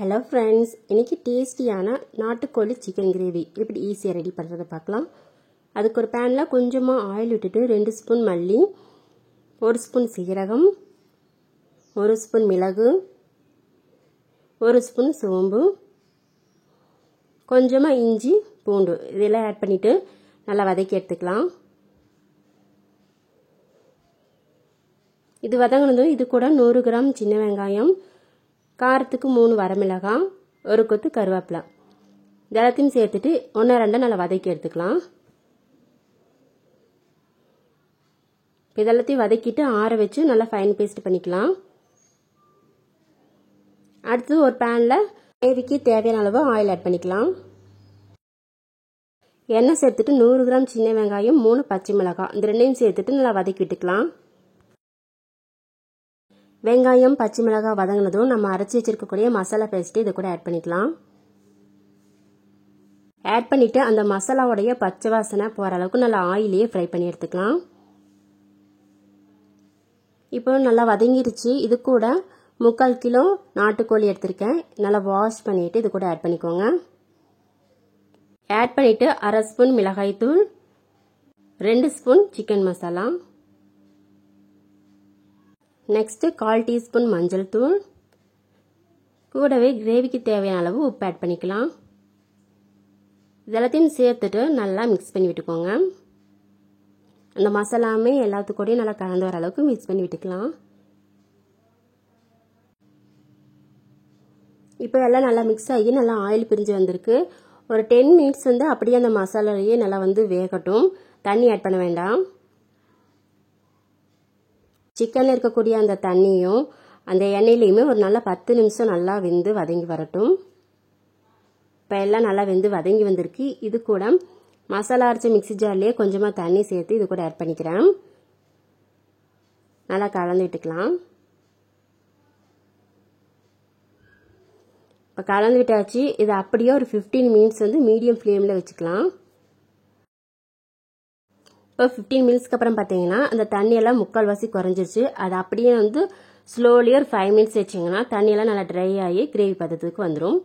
Hello friends, இன்றைக்கி டேஸ்டியான நாட்டுக்கோழி சிக்கன் கிரேவி எப்படி ஈஸியாக ரெடி பண்ணுறதை பார்க்கலாம். அதுக்கு ஒரு பேனில் கொஞ்சமாக ஆயில் விட்டுட்டு 2 ஸ்பூன் மல்லி, 1 ஸ்பூன் சீரகம், 1 ஸ்பூன் மிளகு, 1 ஸ்பூன் சோம்பு, கொஞ்சமாக இஞ்சி பூண்டு இதெல்லாம் ஆட் பண்ணிவிட்டு நல்லா வதக்கி எடுத்துக்கலாம். இது வதங்கினதும் இது கூட 100 கிராம் சின்ன வெங்காயம், காரத்துக்கு 3 வரமிளகாய், ஒரு கொத்து கருவேப்பிலை எல்லாத்தையும் சேர்த்துட்டு 1-2 நல்லா வதக்கி எடுத்துக்கலாம். இதெல்லாத்தையும் வதக்கிட்டு ஆற வச்சு நல்லா ஃபைன் பேஸ்ட் பண்ணிக்கலாம். அடுத்து ஒரு பேனில் கிரேவிக்கு தேவையான அளவு ஆயில் ஆட் பண்ணிக்கலாம். எண்ணெய் சேர்த்துட்டு 100 கிராம் சின்ன வெங்காயம், 3 பச்சை மிளகாய் இந்த ரெண்டையும் சேர்த்துட்டு நல்லா வதக்கி விட்டுக்கலாம். வெங்காயம் பச்சை மிளகாய் வதங்கினதும் நம்ம அரைச்சி வச்சிருக்கக்கூடிய மசாலா பேஸ்ட்டு இதை கூட ஆட் பண்ணிக்கலாம். ஆட் பண்ணிவிட்டு அந்த மசாலாவுடைய பச்சை வாசனை போகிற அளவுக்கு நல்லா ஆயிலே ஃப்ரை பண்ணி எடுத்துக்கலாம். இப்போ நல்லா வதங்கிடுச்சு. இது கூட 3/4 கிலோ நாட்டுக்கோழி எடுத்திருக்கேன். நல்லா வாஷ் பண்ணிவிட்டு இது கூட ஆட் பண்ணிக்கோங்க. ஆட் பண்ணிவிட்டு 1/2 ஸ்பூன் மிளகாய்த்தூள், 2 spoon chicken masala, next 1/4 teaspoon மஞ்சள் தூள், கூடவே கிரேவிக்கு தேவையான அளவு உப்பு ஆட் பண்ணிக்கலாம். இதெல்லாத்தையும் சேர்த்துட்டு நல்லா மிக்ஸ் பண்ணி விட்டுக்கோங்க. அந்த மசாலாமே எல்லாத்துக்கூடையும் நல்லா கலந்து வர அளவுக்கு மிக்ஸ் பண்ணி விட்டுக்கலாம். இப்போ எல்லாம் நல்லா மிக்ஸ் ஆகி நல்லா ஆயில் பிரிஞ்சு வந்திருக்கு. ஒரு 10 மினிட்ஸ் அப்படியே அந்த மசாலாலேயே நல்லா வேகட்டும். தண்ணி ஆட் பண்ண வேண்டாம். சிக்கனில் இருக்கக்கூடிய அந்த தண்ணியும் அந்த எண்ணெயிலையுமே ஒரு நல்லா 10 நிமிஷம் நல்லா வெந்து வதங்கி வரட்டும். இப்போ எல்லாம் நல்லா வெந்து வதங்கி வந்திருக்கு. இது கூட மசாலா அரைச்ச மிக்ஸி ஜார்லேயே கொஞ்சமாக தண்ணி சேர்த்து இது கூட ஆட் பண்ணிக்கிறேன். நல்லா கலந்து விட்டுக்கலாம். இப்போ கலந்து விட்டாச்சு. இது அப்படியே ஒரு 15 மினிட்ஸ் மீடியம் ஃப்ளேமில் வச்சுக்கலாம். இப்போ 15 மினிட்ஸ்க்கு அப்புறம் பார்த்தீங்கன்னா அந்த தண்ணியெல்லாம் 3/4 குறைஞ்சிருச்சு. அது அப்படியே ஸ்லோலி ஒரு 5 மினிட்ஸ் வச்சிங்கன்னா தண்ணியெல்லாம் நல்லா ட்ரை ஆகி கிரேவி பதத்துக்கு வந்துடும்.